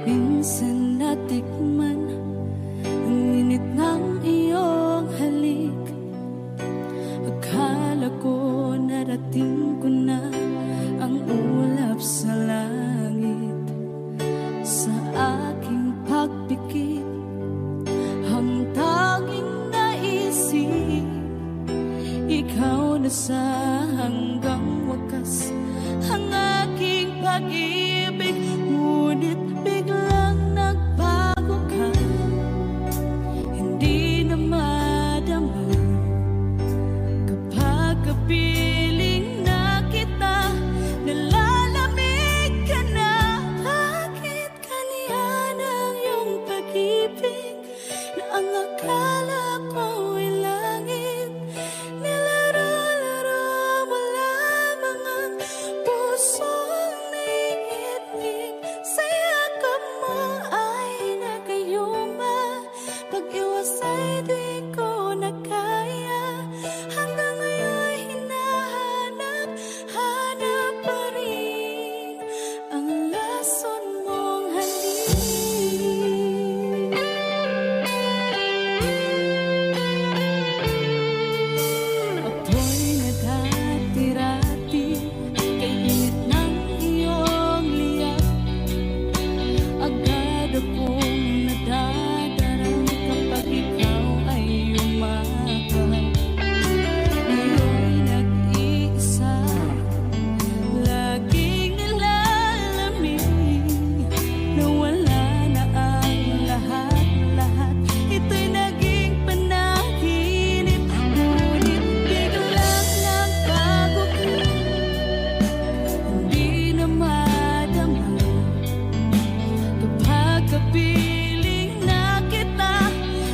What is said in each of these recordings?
Minsan natikman ang init ng iyong halik. Akala ko narating ko na ang ulap sa langit. Sa aking pagpikit, ang tanging naisip, ikaw na sa hanggang wakas ang aking pag-ibig. Ngunit biglang nagbago ka, hindi na madama kapag kapiling na kita, nalalamig ka na. Bakit ganyan ang iyong pag-ibig na ang akala ko ay langit? Nilaro-laro mo lamang ang pusong naiinig. Sa yakap mo ay nagayuma, pag-iwas ay di ko na kaya. Hanggang ngayon hinahanap-hanap pa rin ang lason mong halik. Ako'y nadati-rati kay init ng iyong liyak. Agad akong nadadarang kapag ikaw ay umakap. Ngayon nag-iisa, laging nilalamig, nawala na ang lahat-lahat. Ito'y naging panaginip. Ngunit biglang nagbago ka, hindi na madama kapag kapiling na kita,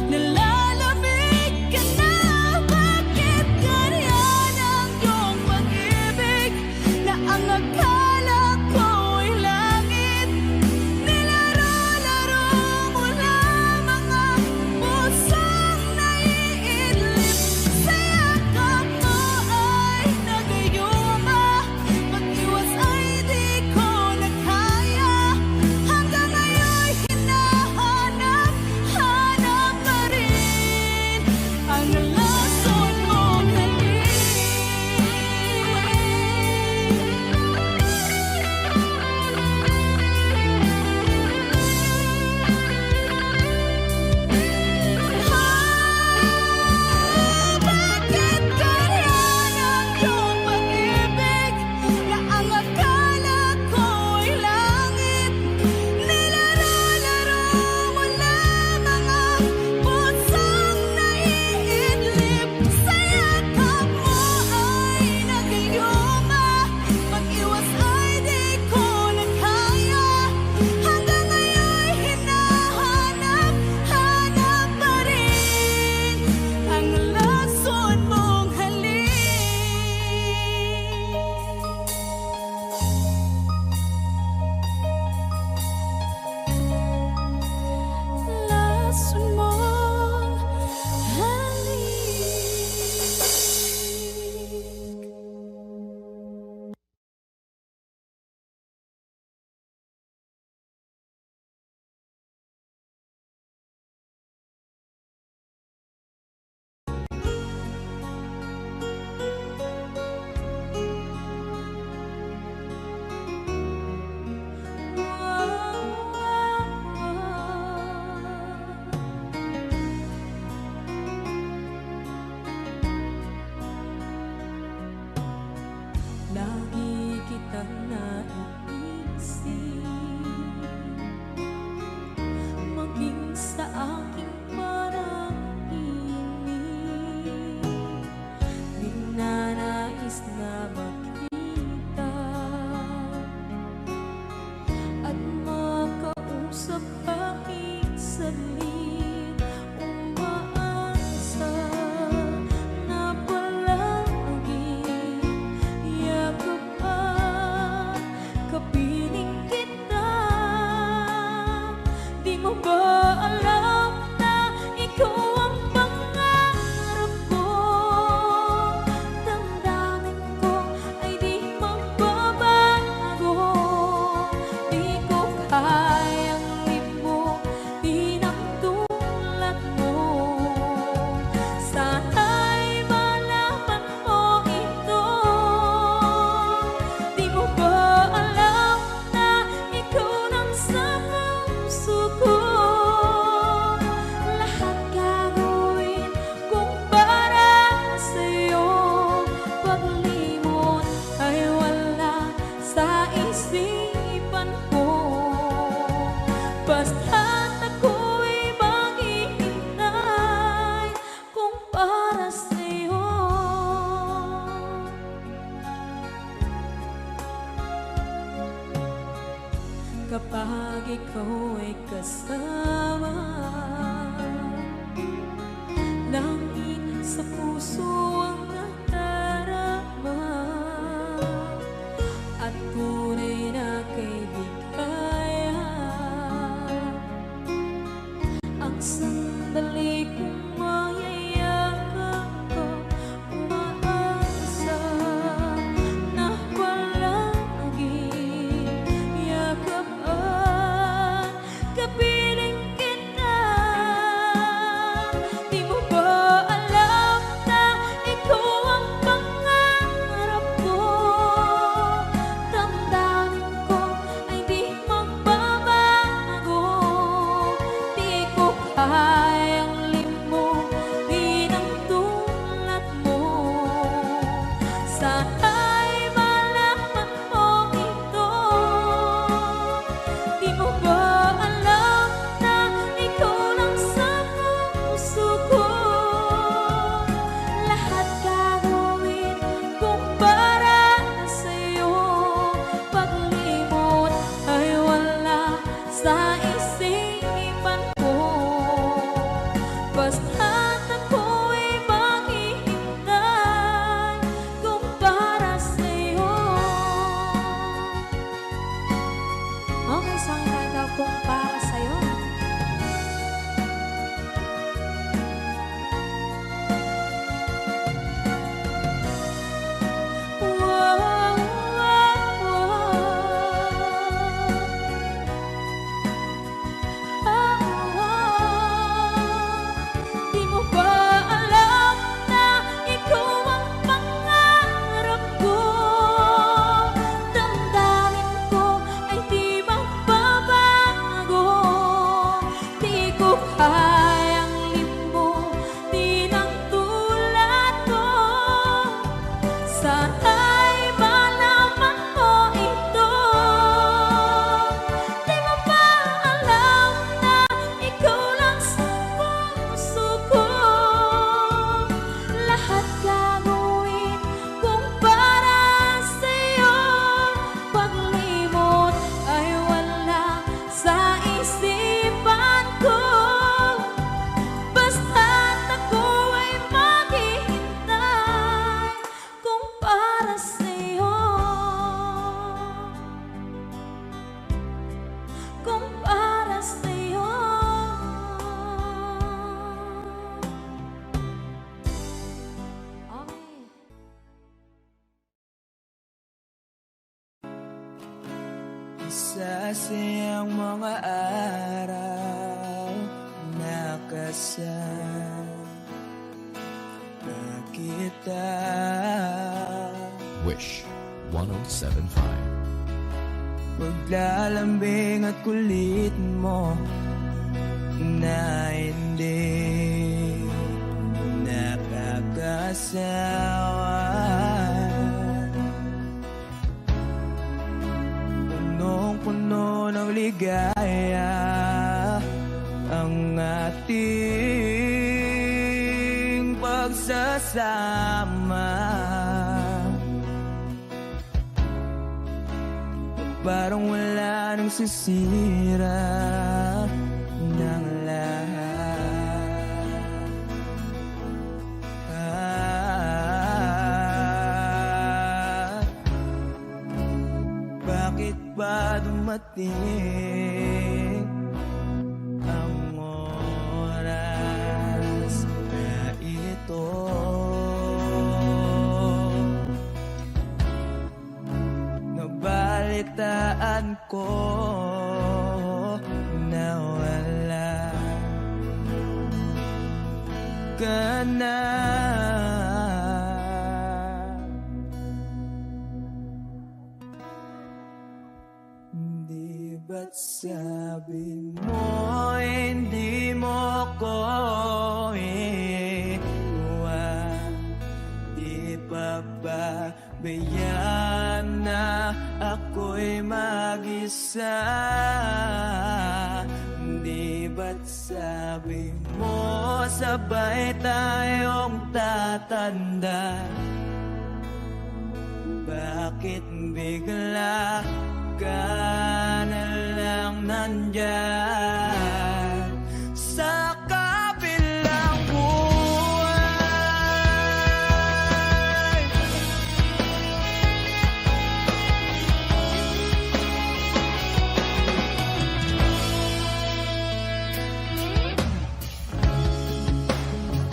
nalalamig ka na. Bakit ganyan ang iyong pag-ibig na ang akala ko ay langit? Nilaro-laro mo lamang ang pusong naiidlip. Sa yakap mo ay nagayuma, pag-iwas ay di ko na kaya. Hanggang ngayon hinahanap-hanap pa rin ang lason mong halik. Bakit ganyan ang iyong pag-ibig na ang akala ko ay langit? Nilaro-laro mo lamang ang pusong naiidlip. Sa yakap mo ay nagayuma, pag-iwas ay di ko na kaya. Hanggang ngayon hinahanap-hanap pa rin ang lason mong halik. Lason mong halik. Lagi kitang naiisip, maging sa aking parang inig. Di na nais na makita at makausap kahit saglit. Umaasa na palagi yakap at kapiling kita. Di mo ba alam na ikaw ang pangarap ko? Damdamin ko ay di magbabago. Di ko kayang Basta't ako'y maghihintay kung para sa'yo. Kapag ikaw ay kasama, langit sa puso ang nadarama, at tunay na kaibigan. Ang sandali kong mayayakap ko, umaasa na palaging yakapan, kapiling kita. Di mo ba alam na ikaw ang pangarap ko? Damdamin ko ay di magbabago. Di ko kayang limutin ang tulad mo. Sana'y malaman mo ito. Di mo ba alam na ikaw lang sa puso ko? Lahat gagawin kung para sa'yo. Paglimot ay wala sa isipan ko. Basta't ako'y maghihintay kung para sa'yo. Okay, saan kanta kung para sa'yo? Wow, wow, Di mo ba alam na ikaw ang pangarap ko? Damdamin ko ay di magbabago. Di ko kayang limutin ang tulad mo. Sana'y malaman mo ito. Di mo ba alam na ikaw lang sa puso ko? Lahat gagawin kung para sa'yo. Paglimot ay wala sa isipan ko. Basta't ako ay maghihintay kung para sa'yo. Kung para sa'yo. Okay. Isa siyang mga araw na kasama kita. Wish 1075. Paglalambing at kulit mo na hindi nakakasawa. Punong-puno ng ligaya ang ating pagsasama. Parang wala nang sisira ng lahat. Bakit ba dumating ang oras na ito? Nabalitaan ko na wala ka na. Di ba't sabi mo hindi mo ko iwan? Di pa ba bayaan na ako'y mag-isa? ba't sabi mo sabay tayong tatanda? Bakit bigla ka na lang nandyan sa kabilang buhay?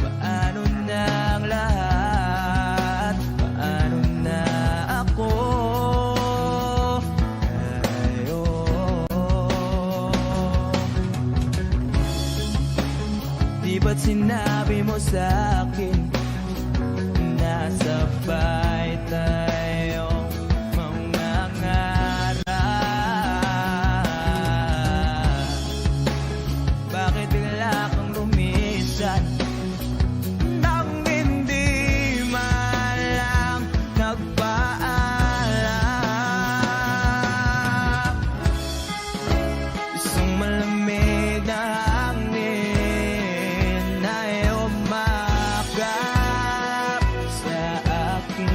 Paano na ang lahat? Paano na ako? Di ba't sinabi mo sa'kin na sabay tayong mangangarap? Bakit bigla kang lumisan nang hindi man lang nagpaalam? Isang malamig na hangin ay umakap sa akin.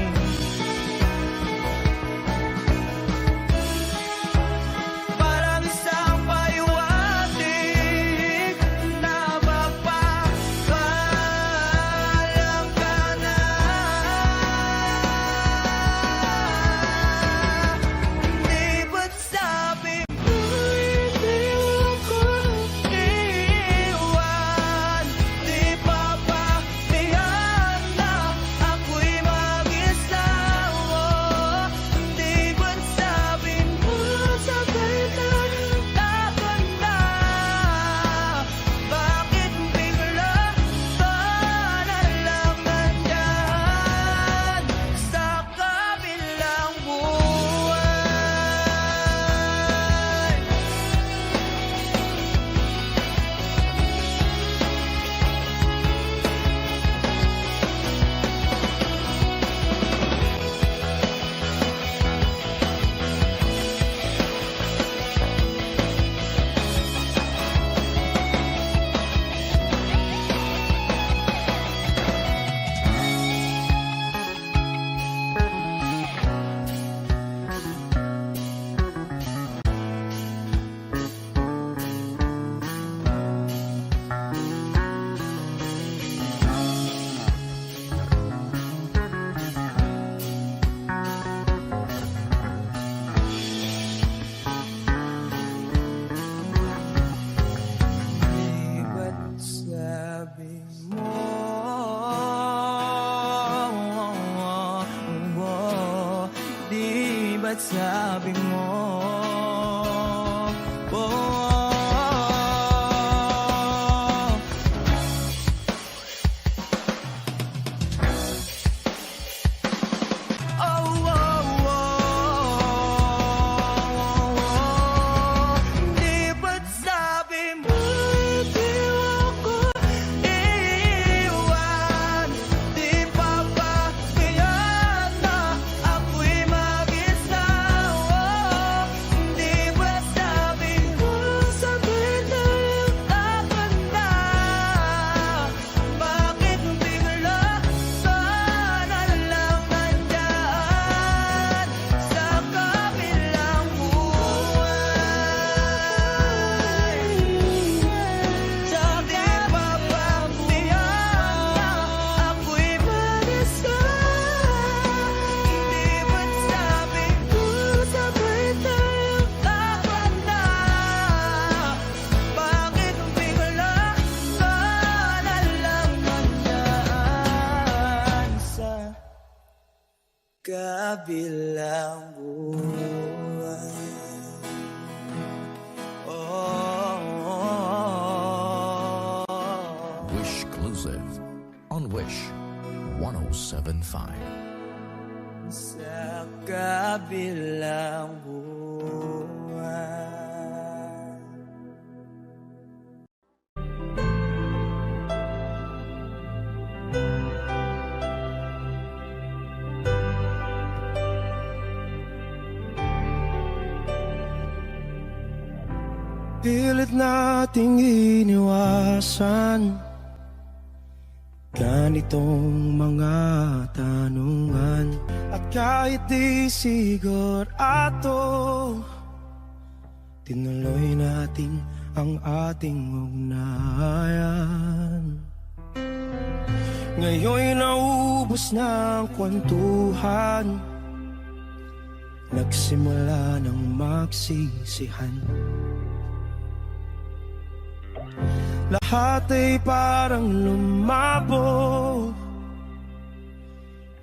Parang isang paywatig na magpapaalam ka na. Di ba't sabi mo hindi ako iiwan? Di pa ba tiyan na ako'y mag-isawa? Di ba't sabi mo sabay tayong tatanda? Bakit bigla ka na lang nandyan sa kabilang buhay? Di ba't sabi mo Di ba't sabi mo Di ba't sabi mo hindi ako iiwan? Di pa ba tiyan na ako'y mag-isawa? Di ba't sabi mo sabay tayong tatanda? Bakit bigla ka na lang nandyan sa kabilang buhay? Sabi pa ba tiyan na ako'y mag-isawa? Di ba't sabi mo sabay tayong tatanda? Bakit bigla ka na lang nandyan sa kabilang buhay? Wish Exclusive on Wish 1075. Sa kabilang buhay. Pilit nating iniwasan ganitong mga tanungan. At kahit di sigurado, tinuloy natin ang ating ugnayan. Ngayon'y naubos na ang kwentuhan, nagsimula ng magsisihan. Lahat ay parang lumabo,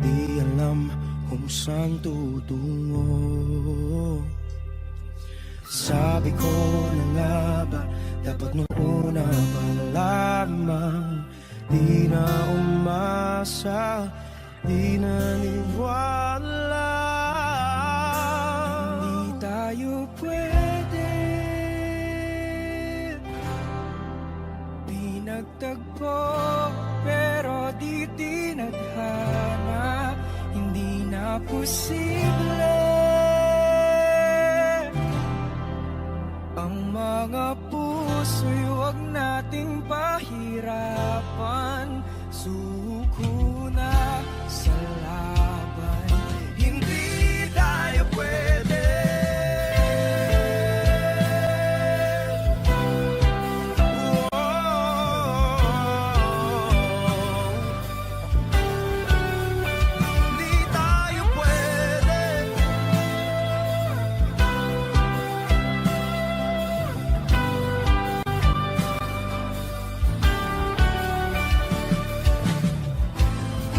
di alam kung saan tutungo. Sabi ko na nga ba, dapat nung una pa lamang, di na umasa, di naniwala. Hindi tayo pwede pinagtagpo, pero di tinadhana. Hindi na posible ang mga puso'y huwag nating pahirapan. Suko na sa laban, hindi tayo pwede. Hindi tayo pwede.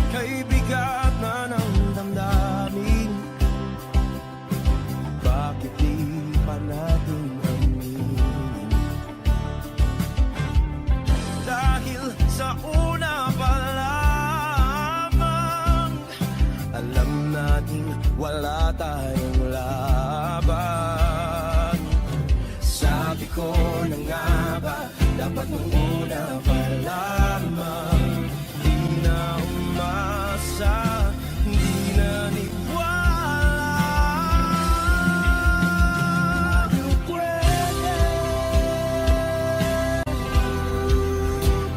Kay bigat na ng damdamin, bakit di pa natin aminin? Dahil sa una pa lamang, alam natin wala tayong laban. Sabi ko na nga ba, dapat nung una pa lamang, di na umasa, di naniwala. Di pwede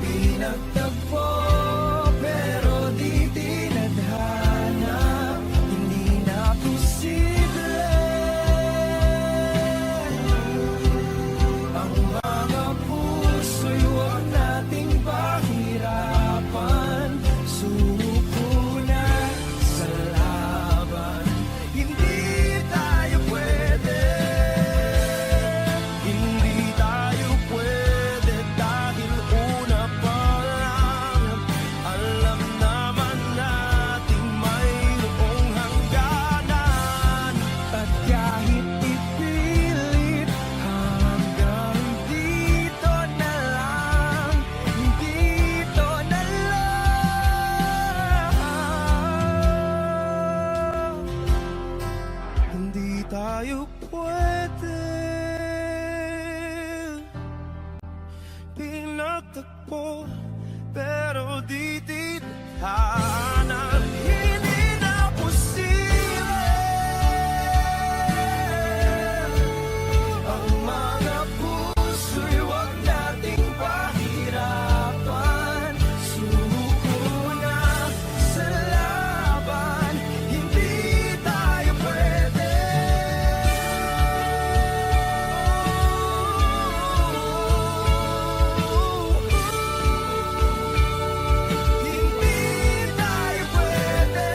pinagtagpo, pero di tinadhana. Hindi na posible ang mga puso'y huwag nating pahirapan. Suko na sa laban, hindi tayo pwede. Hindi tayo pwede dahil una pa lang, alam naman natin mayroong hangganan. At kahit ipilit, hanggang dito na lang, dito na lang. Hindi tayo pwede pinagtagpo, pero di tinadhana. Hindi na posible ang mga puso'y huwag nating pahirapan. Suko na sa laban, hindi tayo pwede. Hindi tayo pwede.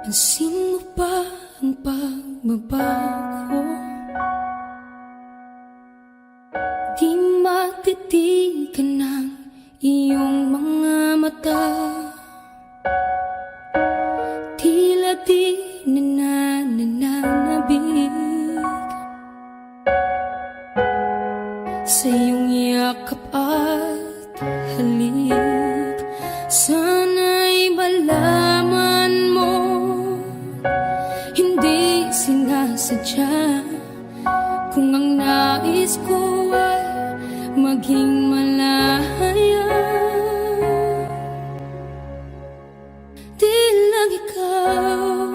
Pansin mo ba ang pagbabago? Di matitigan ng iyong mga mata. Tila di na sa iyong yakap at halik. Sana'y malaman mo, hindi sinasadya. Kung ang nais ko ay maging malaya, di lang ikaw,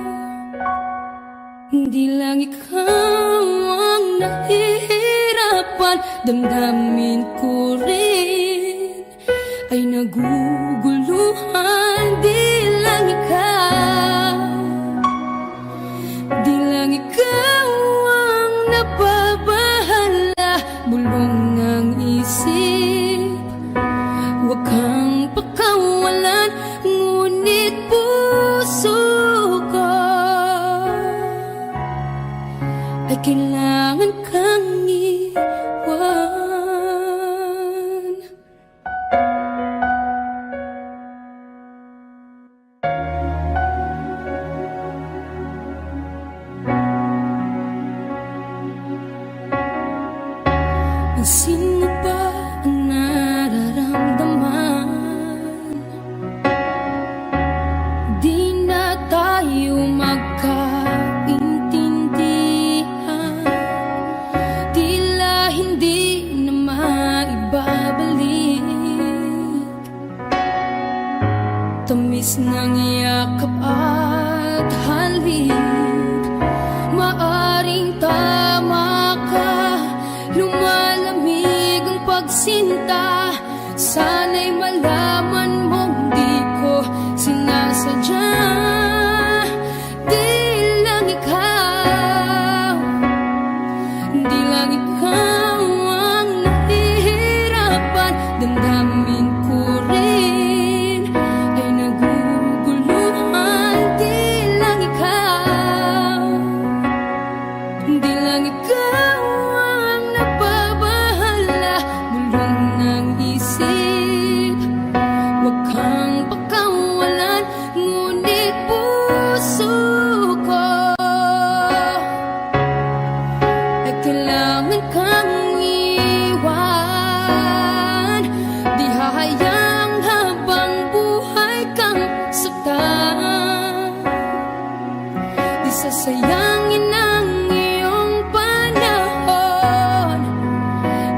di lang ikaw ang nahihirapan. Damdamin ko rin ay naguguluhan. Di lang ikaw, di lang ikaw ang napabahala. Bulong ng isip, huwag kang pakawalan, ngunit puso ko ay kailangan kang iwan. Pansin mo ba ang nararamdaman? Di na tayo magkaintindihan, tila hindi na maibabalik. Tamis ng yakap at halik, maaring tama ka. Lumalamig ang pagsinta, sana'y malaman mong di ko sinasadya. Di lang ikaw, di lang ikaw ang nahihirapan. Damdamin ko rin ay naguguluhan. Di lang ikaw, di lang ikaw ang napabahala. Bulong ng isip, huwag kang pakawalan, ngunit puso ko ay kailangan kang iwan. Di hahayang habang buhay kang saktan, di sasayangin ang iyong panahon.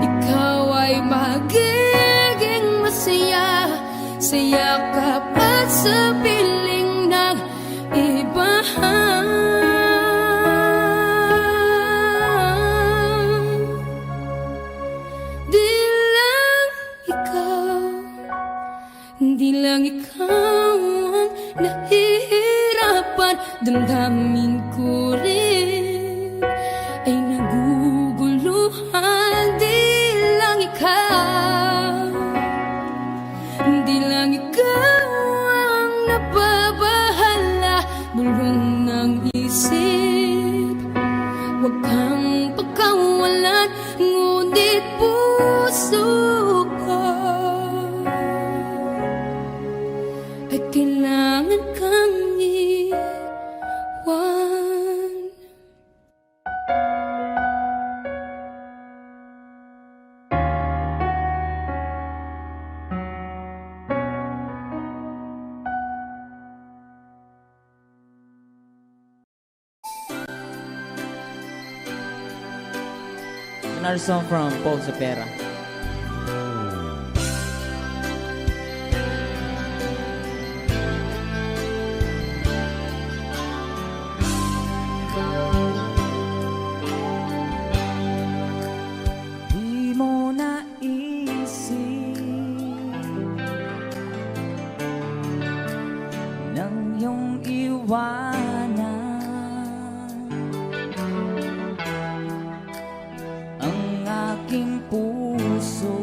Ikaw ay magiging masaya sa yakap at sa piling ng iba. Di lang ikaw, di lang ikaw ang nahihirapan. Damdamin ko rin ay naguguluhan. Di lang ikaw, di lang ikaw ang napabahala. Bulong ng isip, huwag kang pakawalan, ngunit puso ko ay kailangan kang iwan. Another song from Paul Cepeda. Di mo naisip nang iyong iwanan ang aking puso.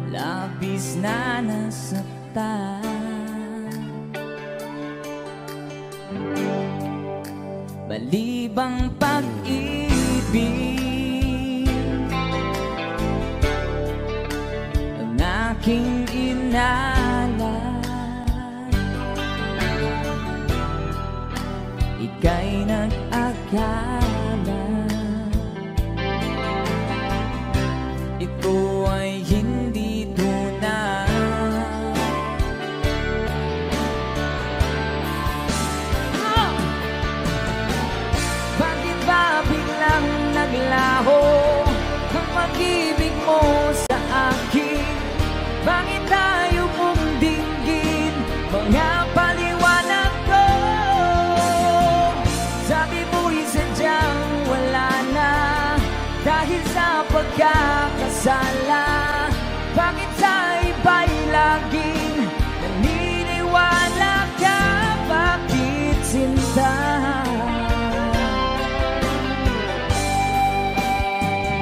Labis na nasaktan, balibang pag-ibig ang aking inalan. Ika'y nag-akala ko ay hindi tunay. Bakit ba biglang naglaho ang pag-ibig mo sa akin? Bakit tayo mong dinggin mga paliwanag ko? Sabi mo'y sadyang wala na dahil sa pagkakasala. Bakit sa iba'y laging naniniwala ka? Bakit sinta?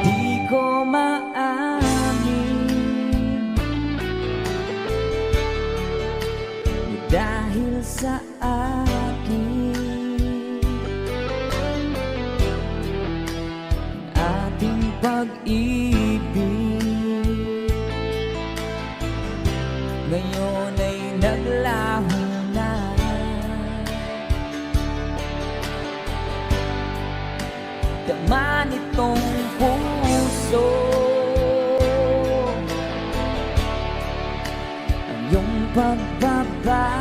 Di ko maamin dahil sa akin ating pag-ibig ngayon ay naglaho na. Tama nitong puso ang iyong pagbabago.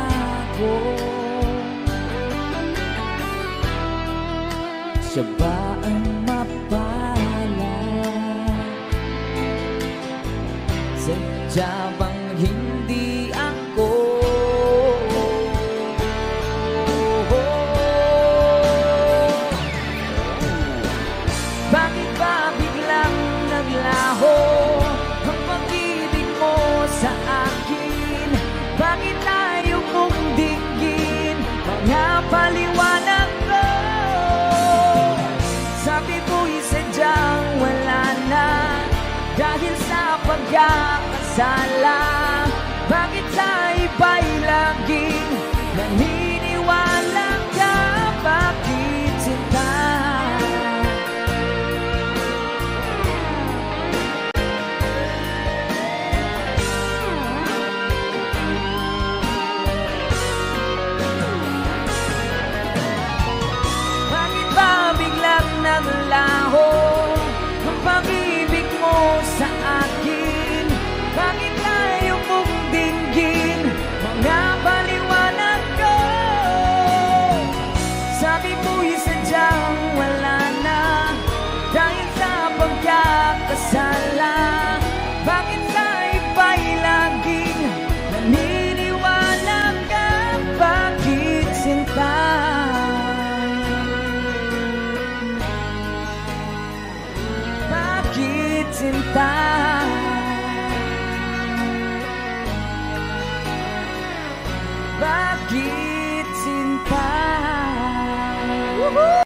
Siya ba ang mapala? Sadya bang hindi ako? Bakit ba biglang naglaho ang pag-ibig mo sa akin? Bakit tayo mong dinggin mga paliwanag ko? Sabi mo'y sadyang wala na dahil sa pagkakasala. Bakit sa iba'y laging naniniwala ka? Bakit sinta? Bakit ba biglang naglaho ang pag-ibig mo sa akin? Bakit tayo mong dinggin mga paliwanag ko? Sabi mo'y sadyang wala na dahil sa pagkakasala. Bakit sa iba'y laging naniniwala ka? Bakit sinta? Bakit sinta? Bakit sinta? Woohoo!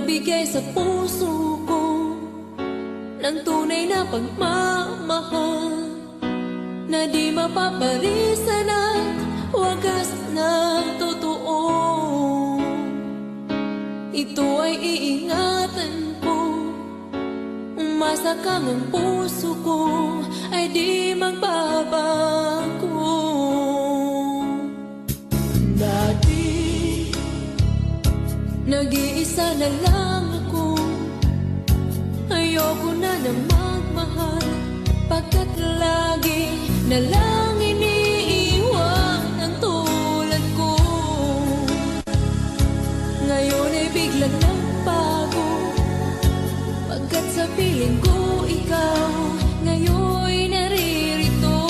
magbigay sa puso ko ng tunay na pagmamahal na di mapaparisan at wagas na totoo. Ito ay iingatan ko, umasa kang ang puso ko ay di magbabago. Dati, nag-iisa na lang ako, ayoko na na magmahal, pagkat lagi na lang iniiwan ang tulad ko. Ngayon ay biglang nagbago, pagkat sa piling ko ikaw ngayon naririto.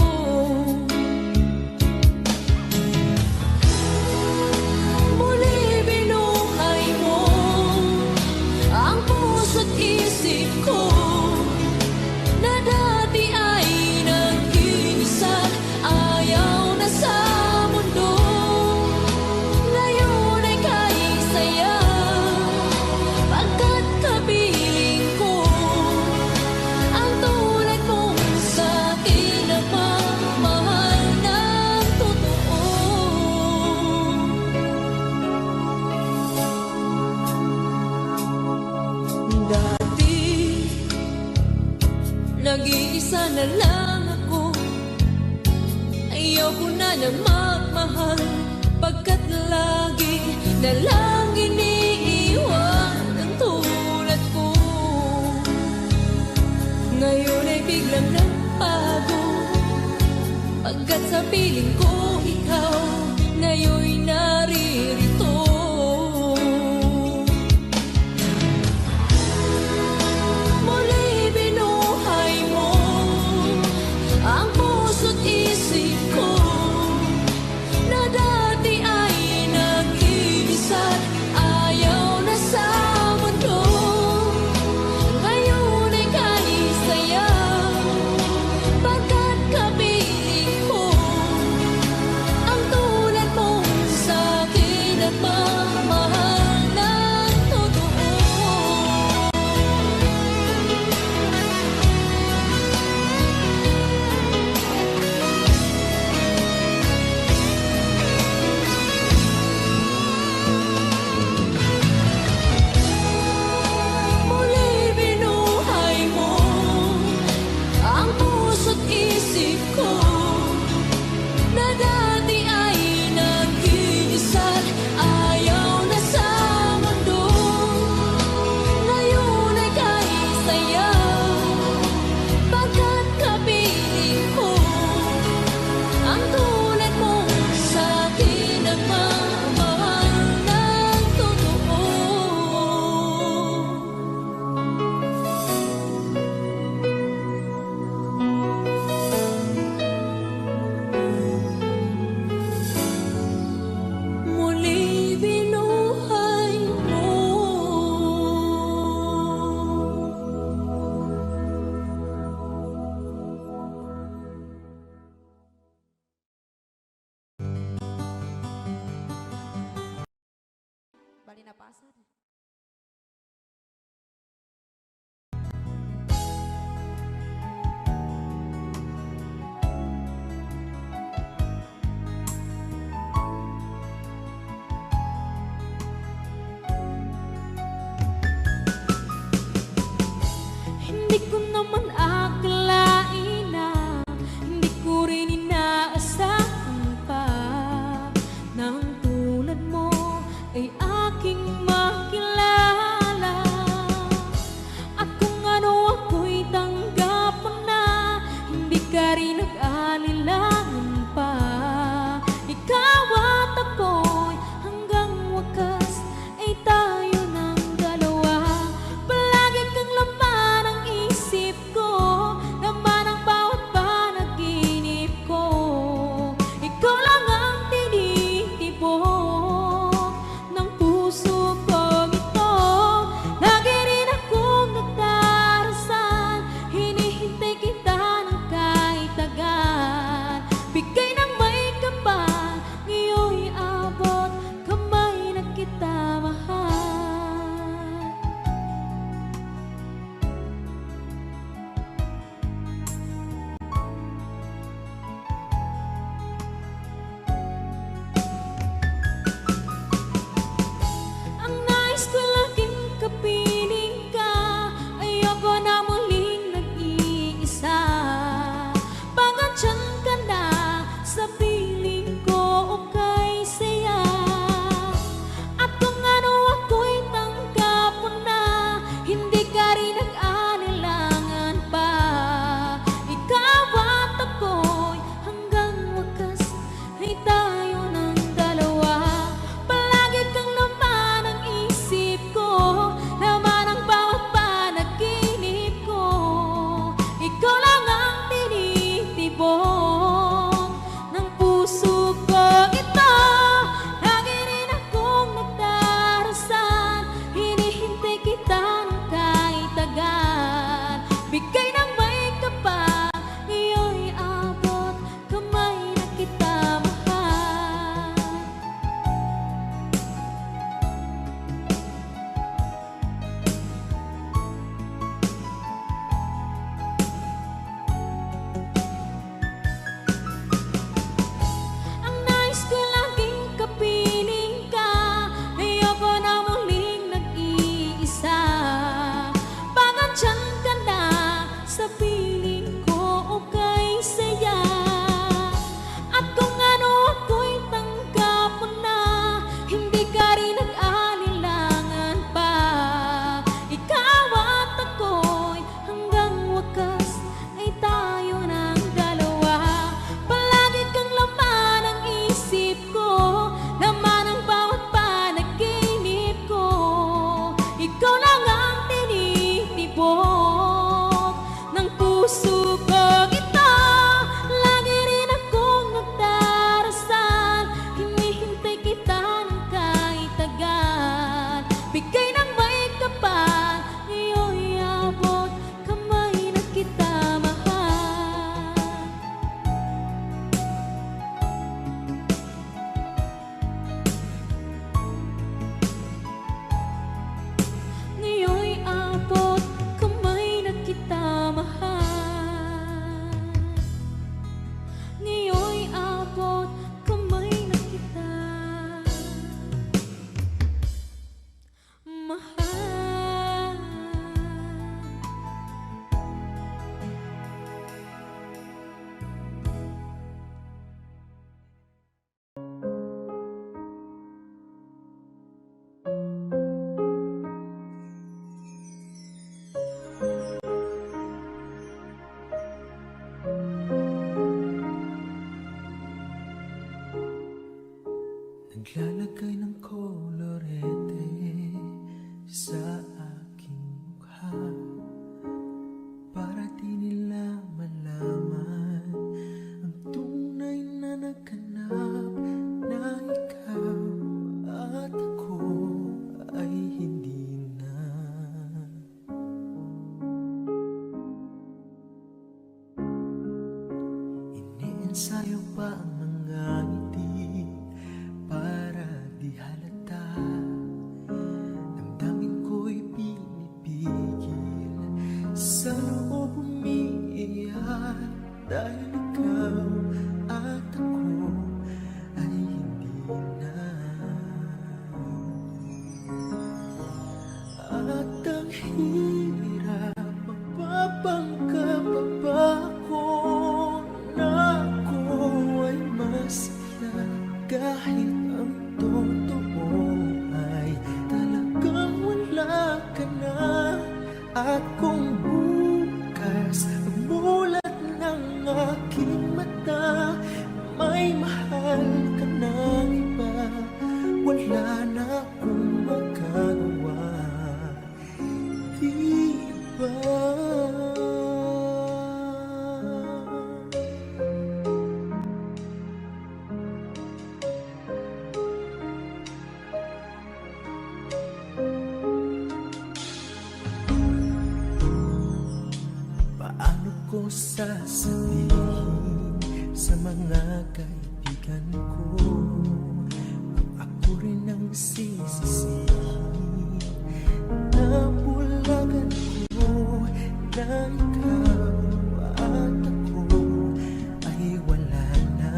Muli binuhay mo ang puso't isip ko na dati ay nag-iisa, ayaw na sa mundo. Ngayon ay kahit saya, pagkat kapiling ko ang tulad mong sa'kin na pagmamahal ng totoo. Dati, nag-iisa na lang ako, ayoko na na magmahal, pagkat lagi na lang iniiwan ang tulad ko. Ngayon ay biglang nagbago, pagkat sa piling ko ikaw ngayon'y naririto. Muli binuhay mo ang puso't isip ko na dati ay nag-iisa't ayaw na sa mundo. Ngayon ay kahit saya, pagkat kapiling ko ang tulad mong sa'kin at magmahal ng totoo. Muli binuhay mo ang puso't isip ko na dati ay nag-iisa't ayaw na sa mundo. Ngayon ay kahit saya, pagkat kapiling ko ang tulad mong sa'kin at magmahal ng totoo. Muli binuhay mo. Bali na pasad. Hindi ko naman akalain na hindi ko rin inaasahan pa na ang tulad mo ay aking makita. sa'yo pa ang mga ngiti para di halata. Damdamin ko'y pinipigil, sa loob umiiyak dahil ikaw at ako ay hindi na. At ang hirap, mapapangkap pa ba ako na ako ay masaya kahit ang totoo ay talagang wala ka na. At kung bukas ang mulat ng aking mata may mahal ka ng iba, wala na akong magagawa, di ba? Paano ko sasabihin sa mga kaibigan ko kung ako rin ang sisisihin na bulagan ko na ikaw at ako ay wala na.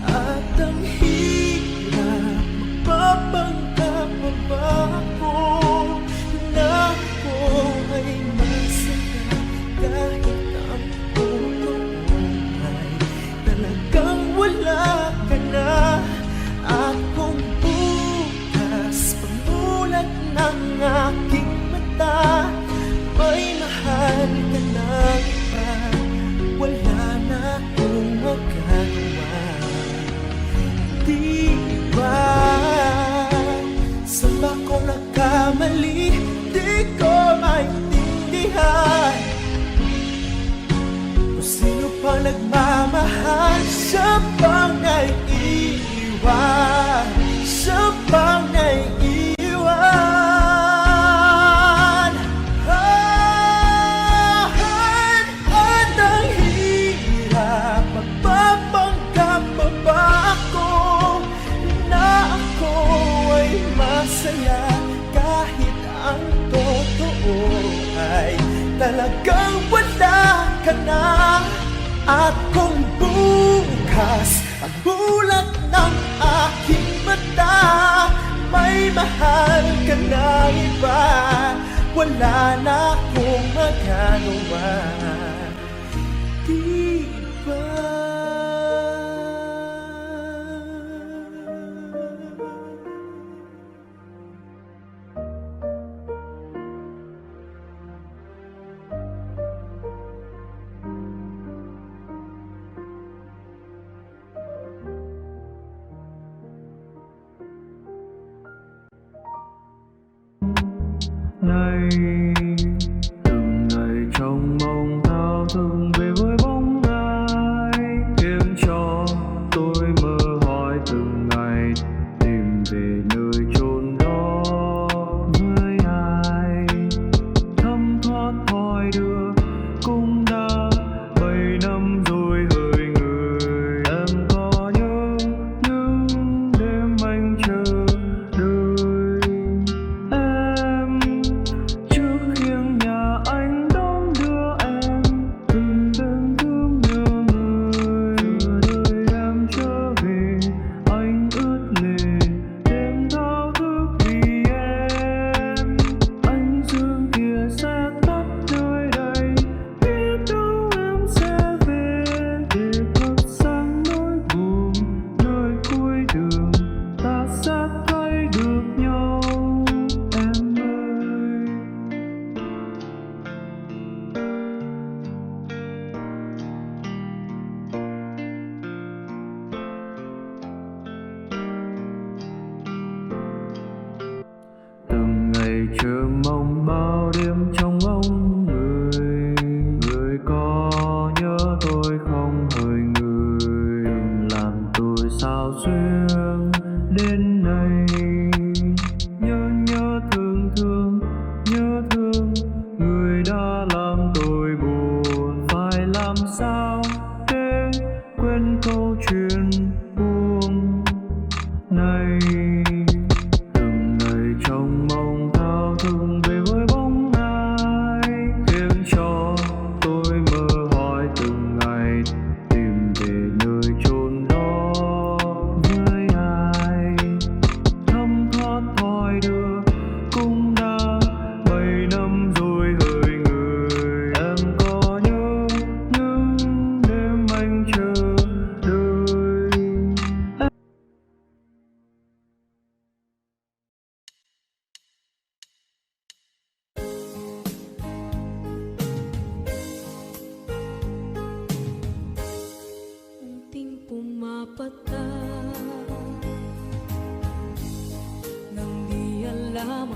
At ang hirap, magpapanggap pa ba ako na ako ay masaya kahit ang totoo ay talagang wala ka na. At kung bukas pamulat ng aking mata may mahal ka na iba, wala na akong magagawa, di ba? Saan ba ko nagkamali? Di ko maintindihan kung sino pa nagmamahal, siya pang naiiwan, siya pang naiiwan. At ang hirap, magpapanggap pa ba ako na ako ay masaya kahit ang totoo ay talagang wala ka na. At kung bukas ang bulat ng aking mata may mahal ka na iba, wala na akong magagawa, di ba? Nay từng ngày trong mong thao thức về với bóng ai khiến cho tôi mơ hỏi từng ngày tìm về nơi chốn đó với ai. Thấm thoát hỏi đưa cũng đã 7 năm rồi hỡi người, em có nhớ những đêm anh chờ đợi em trước khiêng nhà anh đón đưa em từng đêm. rồi hỡi người. Em có nhớ những đêm anh chờ đợi. Unting pumapata nang di alam